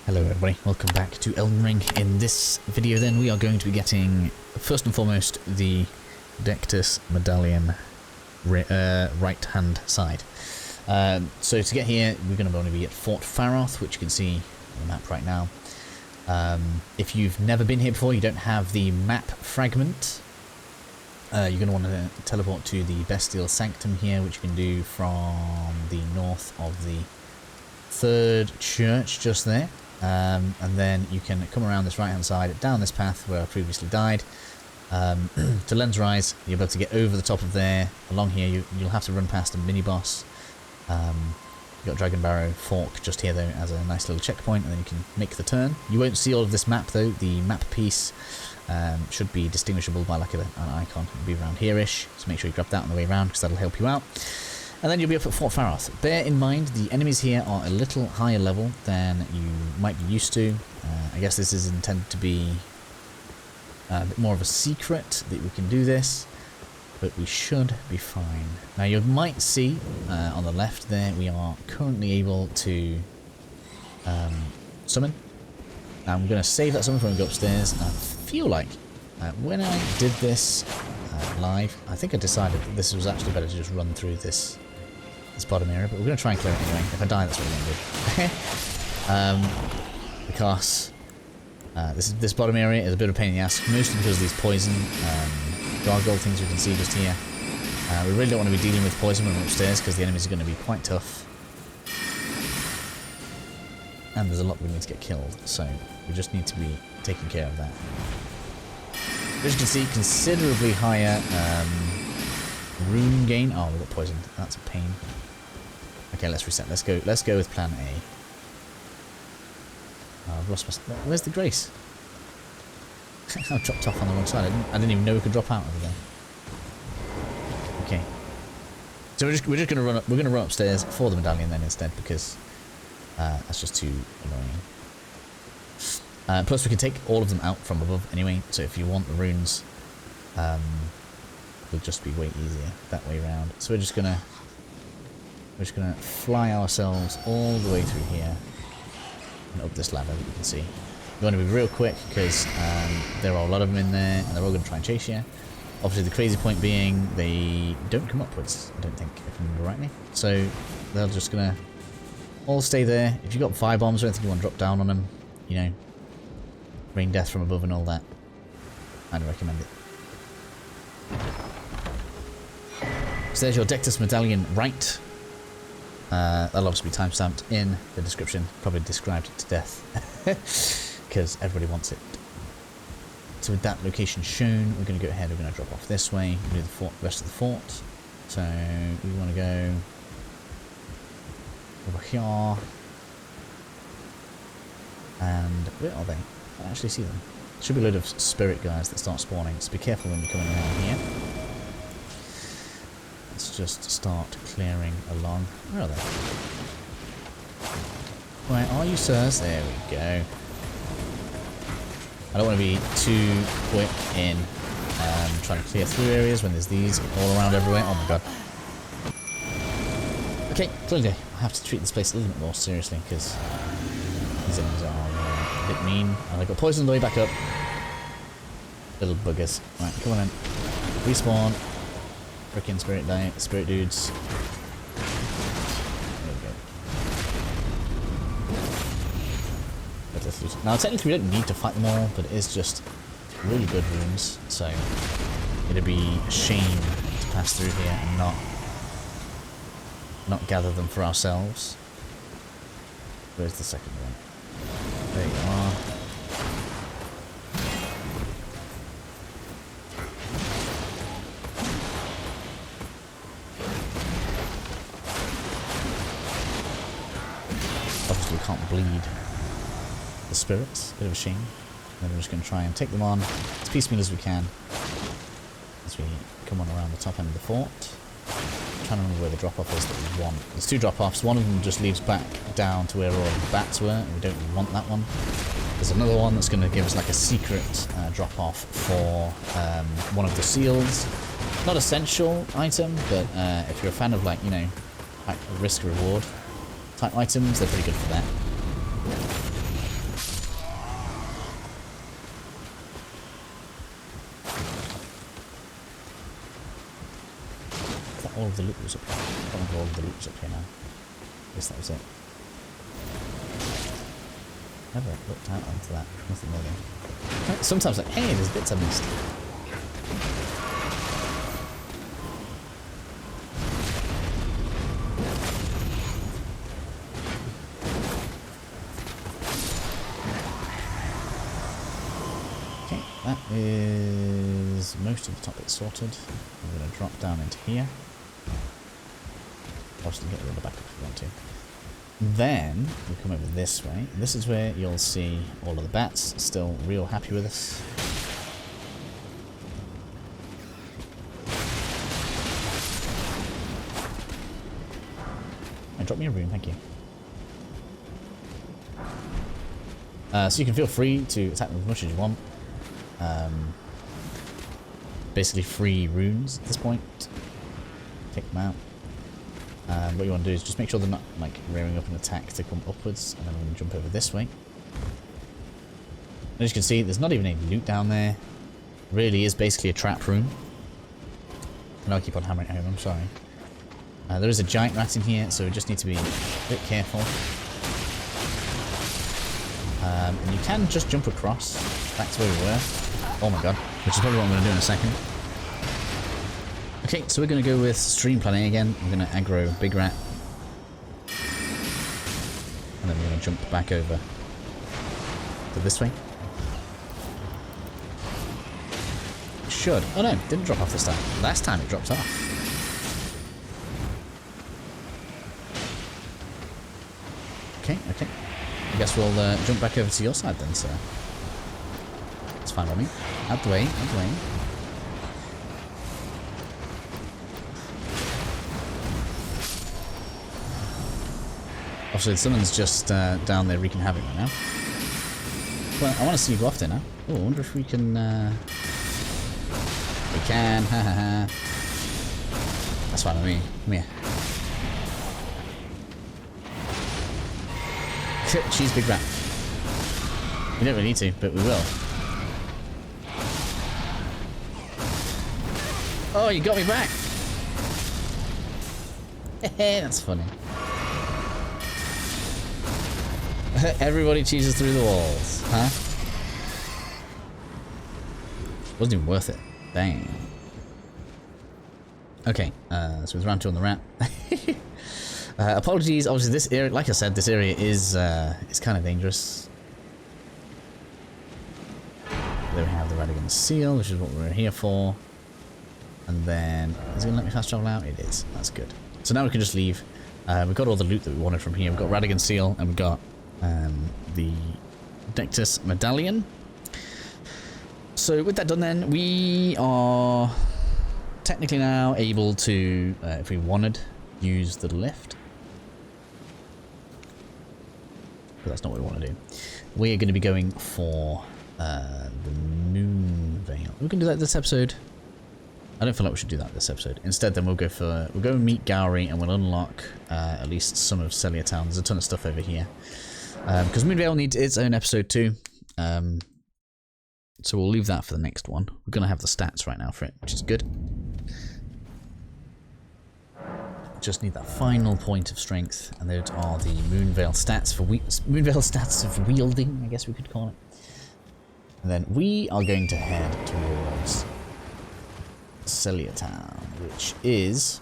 Hello everybody, welcome back to Elden Ring. In this video then we are going to be getting, first and foremost, the Dectus Medallion right hand side. So to get here we're going to only be at Fort Faroth, which you can see on the map right now. If you've never been here before, you don't have the map fragment, you're going to want to teleport to the Bestial Sanctum here, which you can do from the north of the third church just there. And then you can come around this right hand side down this path where I previously died to Lens Rise. You'll be able to get over the top of there. Along here you'll have to run past a mini boss. You've got Dragon Barrow Fork just here though as a nice little checkpoint, and then you can make the turn. You won't see all of this map though. The map piece should be distinguishable by like an icon. It'll be around here-ish, so make sure you grab that on the way around because that'll help you out. And then you'll be up at Fort Faroth. Bear in mind the enemies here are a little higher level than you might be used to. I guess this is intended to be a bit more of a secret that we can do this, but we should be fine. Now you might see on the left there we are currently able to summon. Now I'm going to save that summon before we go upstairs. I feel like when I did this live, I think I decided that this was actually better to just run through this bottom area, but we're going to try and clear it anyway. If I die, that's what we're going to do. Because this bottom area is a bit of a pain in the ass, mostly because of these poison gargoyle things we can see just here. We really don't want to be dealing with poison when we're upstairs because the enemies are going to be quite tough. And there's a lot we need to get killed, so we just need to be taking care of that. As you can see, considerably higher rune gain. Oh, we got poisoned. That's a pain. Okay, let's reset. Let's go with plan A. Oh, I've lost my... Where's the Grace? I dropped off on the wrong side. I didn't even know we could drop out over there. Okay. So we're just gonna run up. We're gonna run upstairs for the medallion then instead, because that's just too annoying. Plus we can take all of them out from above anyway. So if you want the runes, it'll just be way easier that way around. So we're just gonna fly ourselves all the way through here and up this ladder that you can see. You want to be real quick because there are a lot of them in there and they're all going to try and chase you. Obviously the crazy point being they don't come upwards, I don't think, if I remember rightly. So they're just going to all stay there. If you've got fire bombs or anything you want to drop down on them, you know, rain death from above and all that, I'd recommend it. So there's your Dectus Medallion right. That'll obviously be timestamped in the description. Probably described it to death because everybody wants it. So with that location shown, we're going to go ahead. We're going to drop off this way. Do the rest of the fort. So we want to go over here. And where are they? I can't actually see them. Should be a load of spirit guys that start spawning. So be careful when you're coming around here. Let's just start clearing along. Where are they? Where are you, sirs? There we go. I don't want to be too quick in trying to clear through areas when there's these all around everywhere. Oh my god. Okay, clearly I have to treat this place a little bit more seriously because these enemies are a bit mean. And I got poisoned on the way back up. Little buggers. Right, come on in. Respawn. Frickin' spirit dudes. There we go. Now technically we don't need to fight them all, but it is just really good runes, so it'd be a shame to pass through here and not gather them for ourselves. Where's the second one? There you are. Obviously we can't bleed the spirits, bit of a shame. Then we're just going to try and take them on as piecemeal as we can as we come on around the top end of the fort. I'm trying to remember where the drop-off is that we want. There's two drop-offs. One of them just leads back down to where all the bats were, and we don't want that one. There's another one that's going to give us like a secret drop-off for one of the seals. Not essential item, but if you're a fan of, like, you know, risk-reward type items, they're pretty good for that. all of the loot was up here. I don't remember all of the loot was up here now. I guess that was it. Never looked out onto that. Nothing more than. Sometimes like, hey, there's bits I missed. Okay, that is most of the top bit sorted. I'm going to drop down into here. Obviously get rid of the backup if you want to. Then we come over this way. This is where you'll see all of the bats still real happy with us. And drop me a rune, thank you. So you can feel free to attack them as much as you want. Basically free runes at this point. Take them out. What you want to do is just make sure they're not like rearing up an attack to come upwards, and then we're going to jump over this way. As you can see, there's not even any loot down there. Really is basically a trap room. And I'll keep on hammering it home, I'm sorry. There is a giant rat in here, so we just need to be a bit careful. And you can just jump across back to where we were. Oh my god, which is probably what I'm going to do in a second. Okay, so we're going to go with stream planning again. I'm going to aggro Big Rat. And then we're going to jump back over to this way. It should. Oh no, it didn't drop off this time. Last time it dropped off. Okay, okay. I guess we'll jump back over to your side then, sir. It's fine by me. Out the way, out the way. Obviously, someone's just down there wreaking havoc right now. Well, I want to see you go off there now. Oh, I wonder if we can... We can, ha ha ha. That's fine with me. Come here. Cheese Big Rat. We don't really need to, but we will. Oh, you got me back! Hehe, that's funny. Everybody cheeses through the walls, huh? Wasn't even worth it. Dang. Okay, so with round 2 on the rat. Apologies, obviously this area, like I said, this area is kind of dangerous. There we have the Radagan seal, which is what we're here for. And then, is it going to let me fast travel out? It is, that's good. So now we can just leave. We've got all the loot that we wanted from here. We've got Radagan seal, and we've got the Dectus Medallion. So with that done then, we are technically now able to, if we wanted, use the lift. But that's not what we want to do. We're going to be going for the Moon Veil. We can do that this episode. I don't feel like we should do that this episode. Instead, then we'll go and meet Gowrie, and we'll unlock at least some of Sellia Town. There's a ton of stuff over here. Because Moon Veil needs its own episode too. So we'll leave that for the next one. We're going to have the stats right now for it, which is good. Just need that final point of strength, and those are the Moon Veil stats for Moon Veil stats of wielding, I guess we could call it. And then we are going to head towards Sellia Town, which is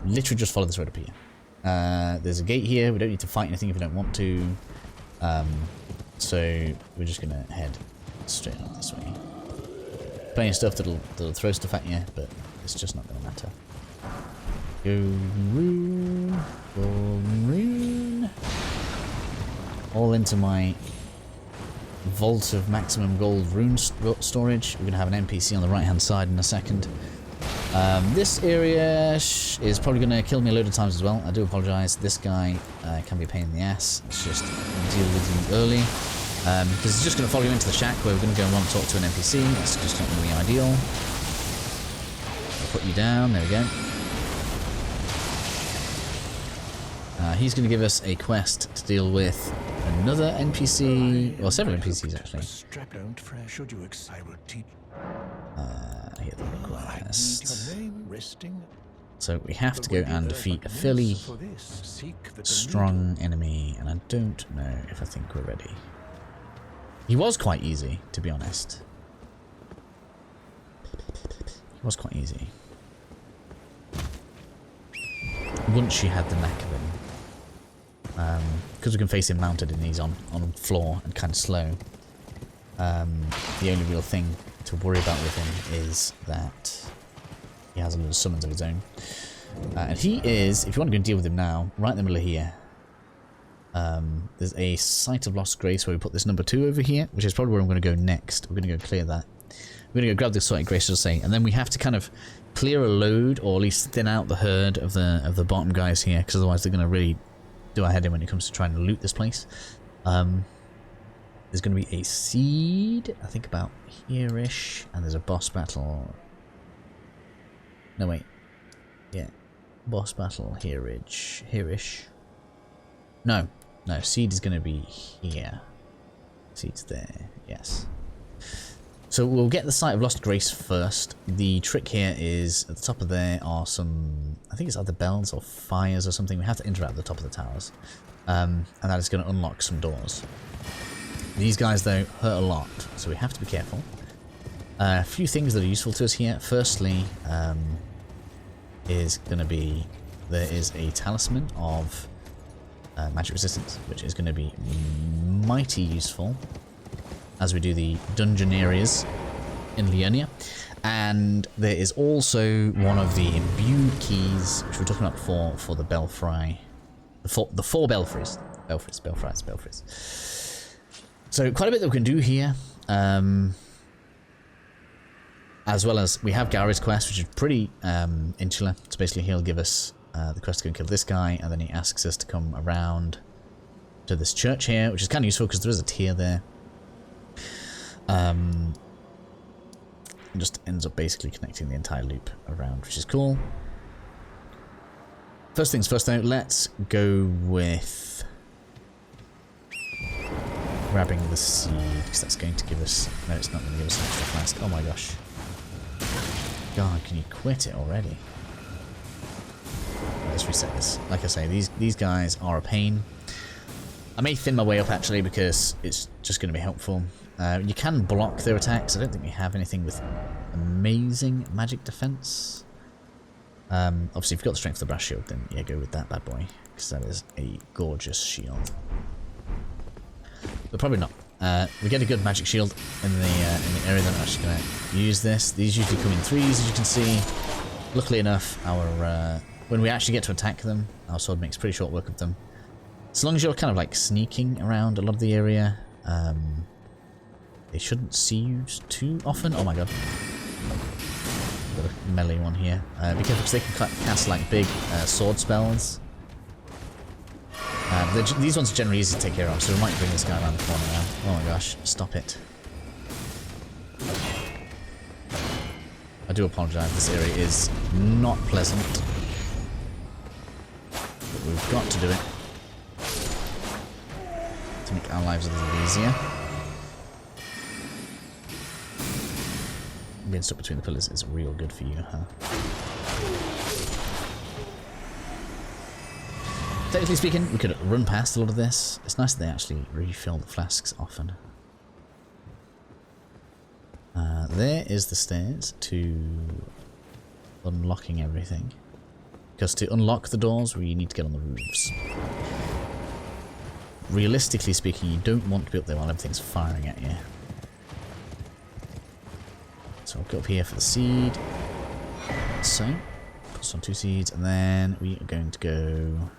literally just follow this road up here. There's a gate here. We don't need to fight anything if we don't want to. So we're just gonna head straight up this way. Plenty of stuff that'll throw stuff at you, but it's just not gonna matter. Golden rune, golden rune. All into my vault of maximum gold rune storage. We're gonna have an NPC on the right hand side in a second. This area is probably gonna kill me a load of times as well. I do apologise. This guy can be a pain in the ass. Let's just deal with you early. Because he's just gonna follow you into the shack where we're gonna go and want to talk to an NPC. That's just not really ideal. I'll put you down, there we go. He's going to give us a quest to deal with another NPC, well, several NPCs actually. Here are the requests. So we have to go and defeat a fairly strong enemy, and I don't know if I think we're ready. He was quite easy, to be honest. He was quite easy. Once you had the knack of him. Because we can face him mounted and he's on floor and kind of slow. The only real thing to worry about with him is that he has a little summons of his own. And he is, if you want to go and deal with him now, right in the middle of here. There's a Site of Lost Grace where we put this number 2 over here, which is probably where I'm going to go next. We're going to go clear that. We're going to go grab the Site of Grace, as I say, and then we have to kind of clear a load, or at least thin out the herd of the bottom guys here, because otherwise they're going to really do our head in when it comes to trying to loot this place. There's going to be a seed, I think about here-ish, and there's a boss battle. No, wait. Yeah. Boss battle here-ish. No, seed is going to be here. Seed's there, yes. So we'll get the Site of Lost Grace first. The trick here is, at the top of there are some, I think it's either bells or fires or something. We have to interact at the top of the towers. And that is going to unlock some doors. These guys, though, hurt a lot, so we have to be careful. A few things that are useful to us here. Firstly, is going to be, there is a talisman of magic resistance, which is going to be mighty useful as we do the dungeon areas in Liurnia. And there is also one of the imbued keys, which we were talking about before, for the belfry. The four belfries. Belfries. So quite a bit that we can do here. As well as we have Gary's quest, which is pretty insular. So basically he'll give us the quest to go and kill this guy, and then he asks us to come around to this church here, which is kind of useful because there is a tier there. It just ends up basically connecting the entire loop around, which is cool. First things first though, let's go with grabbing the seed, because that's going to give us... No, it's not going to give us an extra flask. Oh my gosh. God, can you quit it already? Let's reset this. Like I say, these guys are a pain. I may thin my way up actually, because it's just going to be helpful. You can block their attacks. I don't think we have anything with amazing magic defense. Obviously, if you've got the strength of the brass shield, then yeah, go with that bad boy, because that is a gorgeous shield. But probably not. We get a good magic shield in the area that I'm actually going to use this. These usually come in threes, as you can see. Luckily enough, our when we actually get to attack them, our sword makes pretty short work of them. As long as you're kind of like sneaking around a lot of the area, they shouldn't see you too often. Oh my god. Got a melee one here. Be careful because they can cast like big sword spells. These ones are generally easy to take care of, so we might bring this guy around the corner now. Oh my gosh, stop it. I do apologise, this area is not pleasant. But we've got to do it to make our lives a little easier. Being stuck between the pillars is real good for you, huh? Technically speaking, we could run past a lot of this. It's nice that they actually refill the flasks often. There is the stairs to unlocking everything. Because to unlock the doors, we need to get on the roofs. Realistically speaking, you don't want to be up there while everything's firing at you. So I'll go up here for the seed. So, put on 2 seeds, and then we are going to go...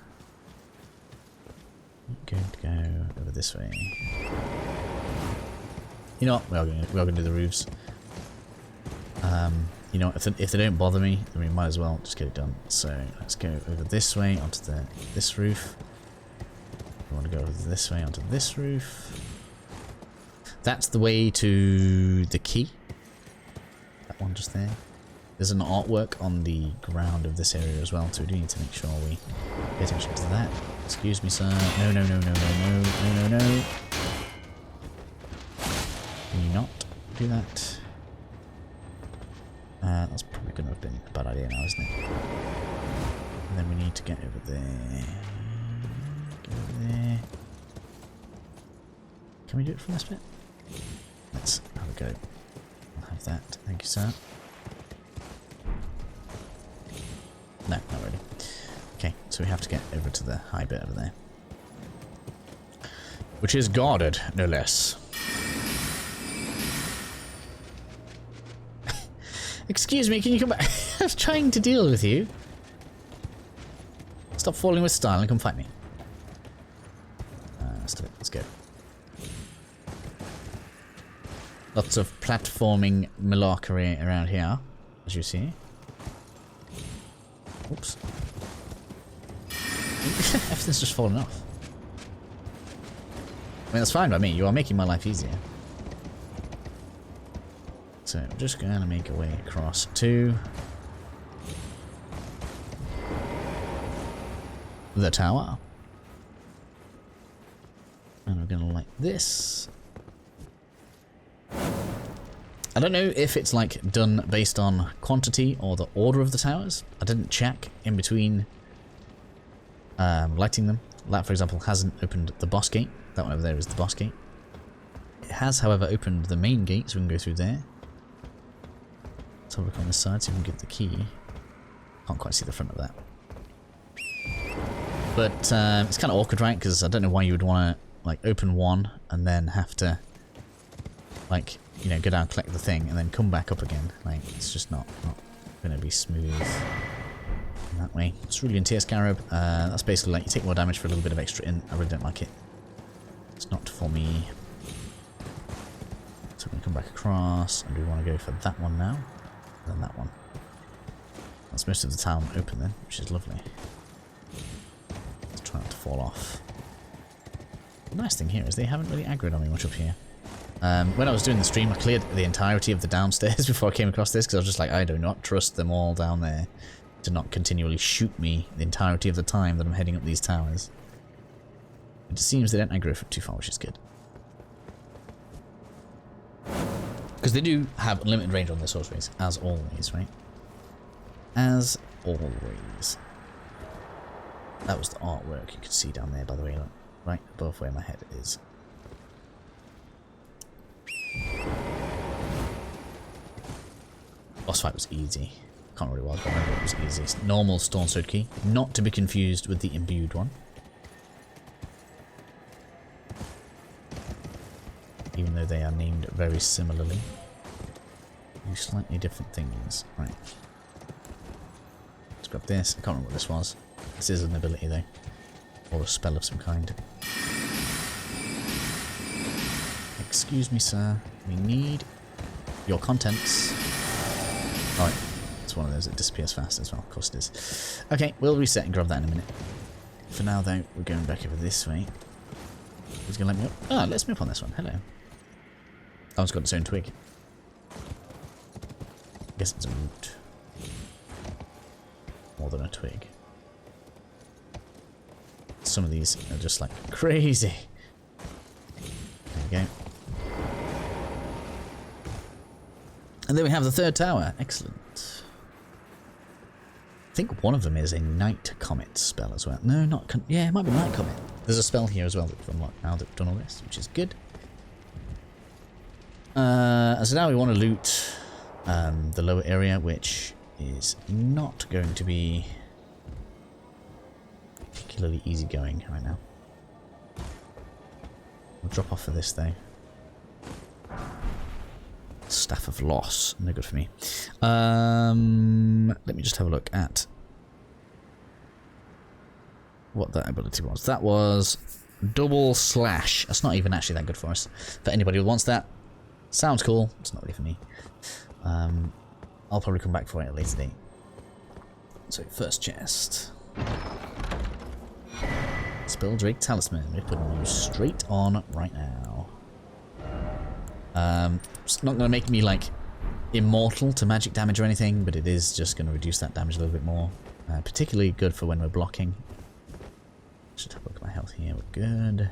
over this way. You know what? We are going to do the roofs. You know, if they don't bother me, then we might as well just get it done. So let's go over this way onto this roof. We want to go over this way onto this roof. That's the way to the key. That one just there. There's an artwork on the ground of this area as well, so we do need to make sure we pay attention to that. Excuse me, sir. No, no, no, no, no, no, no, no. Can you not do that? That's probably going to have been a bad idea now, isn't it? And then we need to get over there. Get over there. Can we do it from this bit? Let's have a go. I'll have that. Thank you, sir. No, not really. Okay, so we have to get over to the high bit over there. Which is guarded, no less. Excuse me, can you come back? I was trying to deal with you. Stop falling with style and come fight me. Let's go. Lots of platforming malarkey around here, as you see. Oops. Everything's just falling off. I mean, that's fine by me. You are making my life easier. So we're just going to make our way across to the tower. And we're going to like this. I don't know if it's like done based on quantity or the order of the towers. I didn't check in between lighting them. That, for example, hasn't opened the boss gate. That one over there is the boss gate. It has, however, opened the main gate, so we can go through there. Let's have a look on this side so we can get the key. Can't quite see the front of that. But it's kind of awkward, right? Because I don't know why you would want to like open one and then have to like, you know, go down, collect the thing, and then come back up again. Like, it's just not going to be smooth in that way. Cerulean Tear Scarab. That's basically like you take more damage for a little bit of extra in. I really don't like it. It's not for me. So we're going to come back across, and we want to go for that one now. And then that one. That's most of the town open then, which is lovely. Let's try not to fall off. The nice thing here is they haven't really aggroed on me much up here. When I was doing the stream, I cleared the entirety of the downstairs before I came across this, because I was just like, I do not trust them all down there to not continually shoot me the entirety of the time that I'm heading up these towers. It seems they don't aggro for too far, which is good. Because they do have unlimited range on their sorceries, as always, right? As always. That was the artwork you could see down there, by the way, look, right above where my head is. Boss fight was easy. Can't remember what it was, but I remember it was easy. Normal Stone Sword Key, not to be confused with the Imbued one. Even though they are named very similarly. Do slightly different things. Right. Let's grab this. I can't remember what this was. This is an ability though. Or a spell of some kind. Excuse me, sir. We need your contents. Alright. It's one of those that disappears fast as well. Of course it is. Okay, we'll reset and grab that in a minute. For now though, we're going back over this way. Who's going to let me up? Ah, it lets me up on this one. Hello. Oh, it's got its own twig. I guess it's a root. More than a twig. Some of these are just like crazy. There we go. And then we have the third tower. Excellent. I think one of them is a Night Comet spell as well. No, not... yeah, it might be Night Comet. There's a spell here as well that we've unlocked now that we've done all this, which is good. So now we want to loot the lower area, which is not going to be particularly easygoing right now. We'll drop off for this though. Staff of Loss, no good for me. Let me just have a look at what that ability was. That was Double Slash. That's not even actually that good for us. For anybody who wants that, sounds cool. It's not really for me. I'll probably come back for it at a later date. So first chest. Spell Drake Talisman. We're putting you straight on right now. It's not going to make me like immortal to magic damage or anything, but it is just going to reduce that damage a little bit more. Particularly good for when we're blocking. Should have a look at my health here. We're good.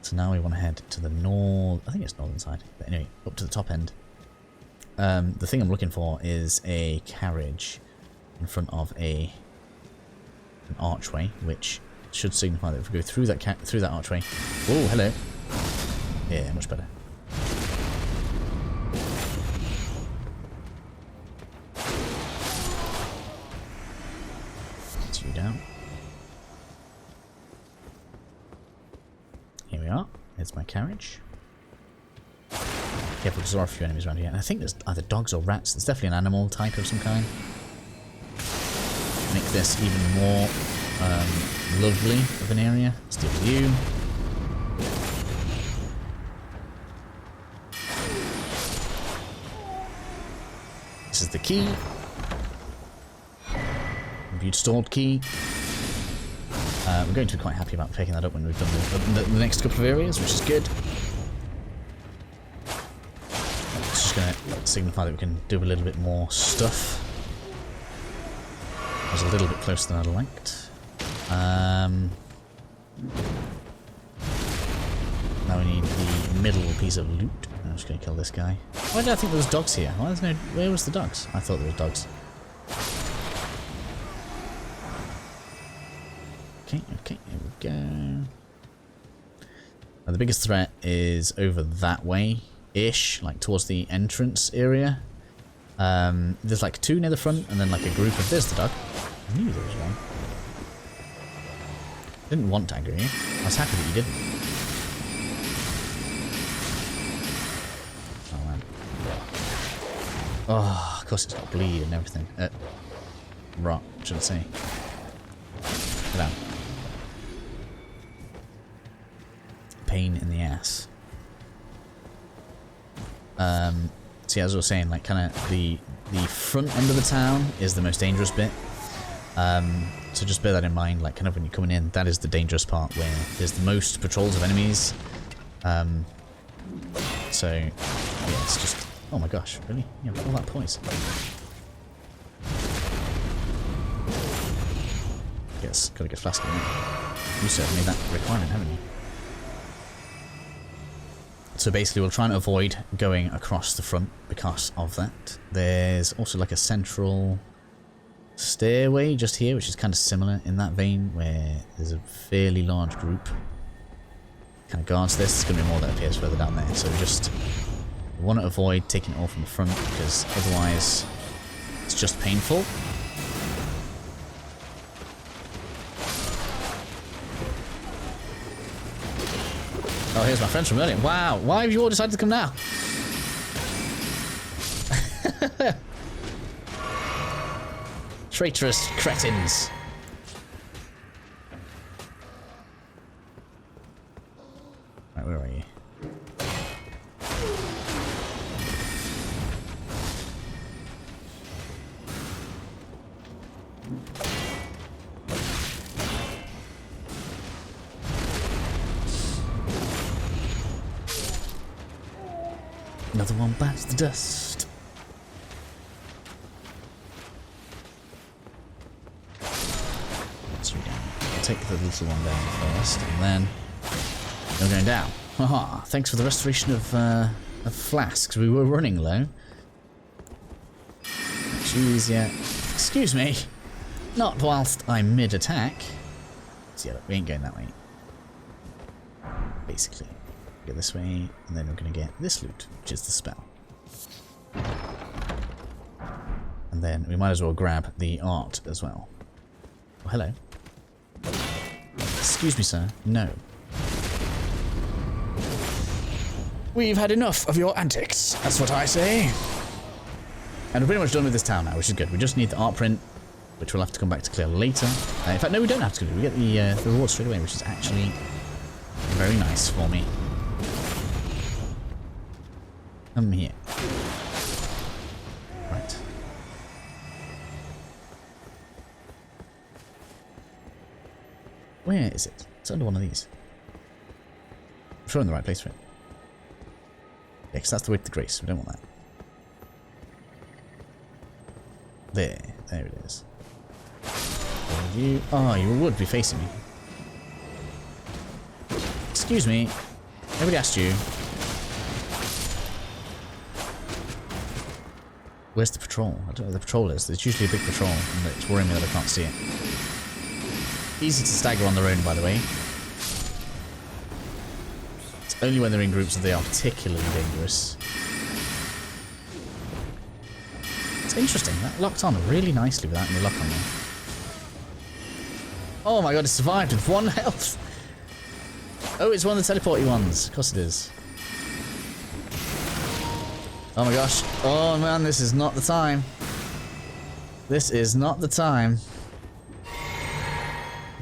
So now we want to head to the north. I think it's northern side. But anyway, up to the top end. the thing I'm looking for is a carriage in front of an archway, which should signify that if we go through that archway. Oh, hello. Yeah, much better. That's you down. Here we are. Here's my carriage. Careful, because there are a few enemies around here. And I think there's either dogs or rats. There's definitely an animal type of some kind. Make this even more lovely of an area. Let's deal with you. This is the key. Imbued stored key. We're going to be quite happy about picking that up when we've done the next couple of areas, which is good. It's just going to signify that we can do a little bit more stuff. I was a little bit closer than I'd liked. Now we need the middle piece of loot. I'm just going to kill this guy. Why did I think there was dogs here? Where was the dogs? I thought there were dogs. Okay, here we go. Now the biggest threat is over that way-ish, like towards the entrance area. There's like two near the front, and then like a group of... There's the dog. I knew there was one. Didn't want to aggro you. I was happy that you didn't. Oh man. Oh, of course it's got bleed and everything. Rot, should I say. Get out. Pain in the ass. See, as I was saying, like kind of the front end of the town is the most dangerous bit. So just bear that in mind, like kind of when you're coming in, that is the dangerous part where there's the most patrols of enemies. So yeah, it's just, oh my gosh, really? Yeah, all that poise. Yes, gotta get flask in it. You certainly made that requirement, haven't you? So basically we'll try and avoid going across the front because of that. There's also like a central stairway just here, which is kind of similar in that vein, where there's a fairly large group kind of guards this. There's going to be more that appears further down there, so we want to avoid taking it all from the front, because otherwise it's just painful. Oh, here's my friends from earlier. Wow, why have you all decided to come now? Traitorous cretins. Right, where are you? Another one bites the dust. I'll take the little one down first, and then you're going down. Haha! Thanks for the restoration of flasks. We were running low. Jeez, yeah. Excuse me. Not whilst I'm mid-attack. So yeah, look, we ain't going that way. Basically. Go this way, and then we're going to get this loot, which is the spell. And then we might as well grab the art as well. Oh, hello. Excuse me, sir. No. We've had enough of your antics, that's what I say. And we're pretty much done with this town now, which is good. We just need the art print, which we'll have to come back to clear later. In fact, no, we don't have to do it. We get the reward straight away, which is actually very nice for me. Come here. Right. Where is it? It's under one of these. I'm sure I'm in the right place for it. Yeah, because that's the way to the grace. We don't want that. There it is. You, oh, you would be facing me. Excuse me. Nobody asked you. Where's the patrol? I don't know where the patrol is. There's usually a big patrol, and it's worrying me that I can't see it. Easy to stagger on their own, by the way. It's only when they're in groups that they are particularly dangerous. It's interesting. That locked on really nicely without any lock on there. Oh my god, it survived with 1 health! Oh, it's one of the teleporty ones. Of course it is. Oh my gosh. Oh man, this is not the time. This is not the time.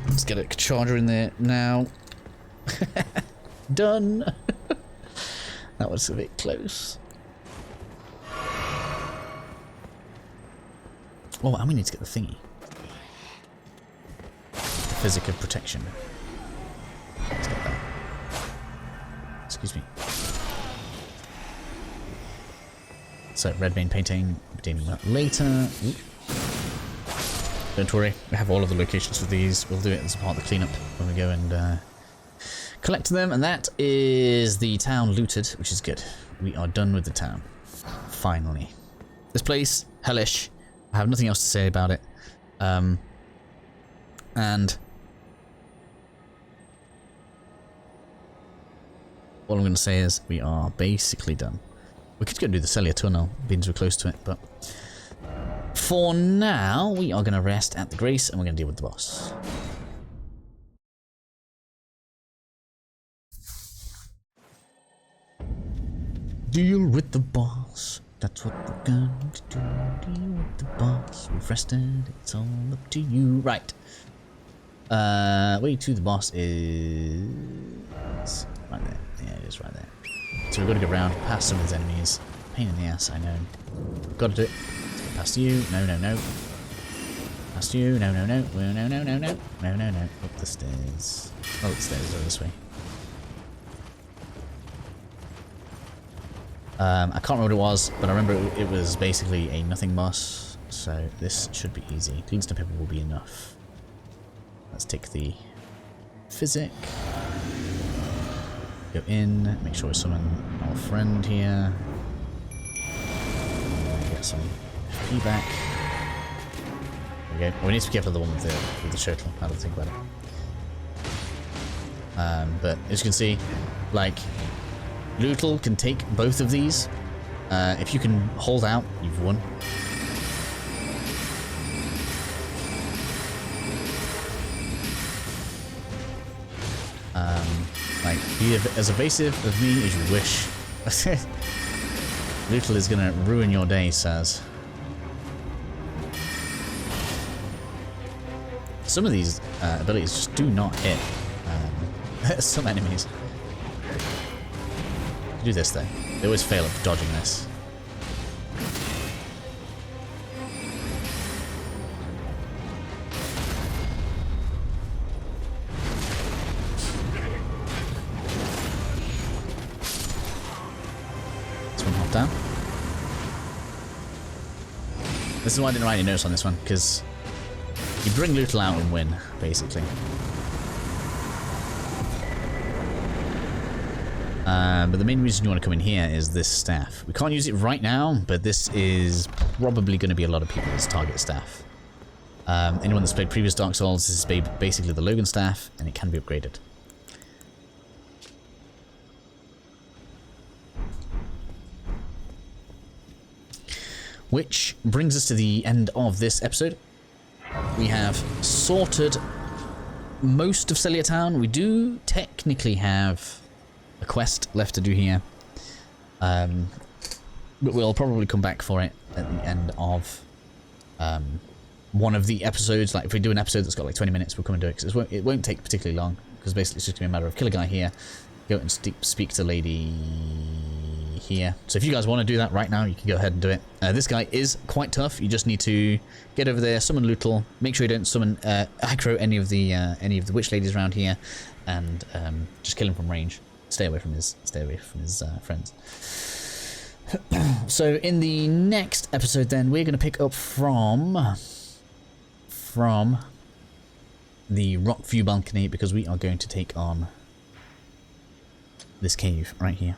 Let's get a charger in there now. Done. That was a bit close. Oh, and we need to get the thingy. The physic of protection. Let's get that. Excuse me. So, red vein painting, dealing with that later. Oop. Don't worry, we have all of the locations for these. We'll do it as a part of the cleanup when we go and collect them. And that is the town looted, which is good. We are done with the town. Finally. This place, hellish. I have nothing else to say about it. And all I'm going to say is we are basically done. We could go do the Sellia tunnel, being so close to it, but for now, we are going to rest at the Grace and we're going to deal with the boss. Deal with the boss. That's what we're going to do. Deal with the boss. We've rested. It's all up to you. Right. Way to the boss is right there. Yeah, it is right there. So we've got to go around past some of his enemies. Pain in the ass, I know. Got to do it. Let's get past you. No, no, no. Past you. No, no, no. No, no, no, no, no. No, no, no. Up the stairs. Oh, the stairs are this way. I can't remember what it was, but I remember it was basically a nothing boss. So this should be easy. Cleanstone pepper will be enough. Let's take the physic. Go in, make sure we summon our friend here. Get some FP back. There we go. We need to be careful of the one with the shuttle. I don't think about it. But as you can see, like Lootle can take both of these. If you can hold out, you've won. Like, be as evasive of me as you wish. Lootle is gonna ruin your day, Saz. Some of these abilities just do not hit some enemies. Do this though. They always fail at dodging this. Down. This is why I didn't write any notes on this one, because you bring Lootle out and win, basically. But the main reason you want to come in here is this staff. We can't use it right now, but this is probably going to be a lot of people's target staff. Anyone that's played previous Dark Souls, this is basically the Logan staff, and it can be upgraded. Which brings us to the end of this episode. We have sorted most of Sellia Town. We do technically have a quest left to do here. But we'll probably come back for it at the end of one of the episodes. Like if we do an episode that's got like 20 minutes, we'll come and do it. Because it won't take particularly long. Because basically it's just going to be a matter of kill a guy here, go and speak to lady here. So if you guys want to do that right now, you can go ahead and do it. This guy is quite tough. You just need to get over there, summon Lootle, make sure you don't summon aggro any of the witch ladies around here, and just kill him from range. Stay away from his friends. So in the next episode, then we're going to pick up from the rock view balcony, because we are going to take on this cave right here,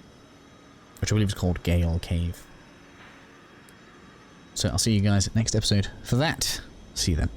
which I believe is called Gale Cave. So I'll see you guys next episode for that. See you then.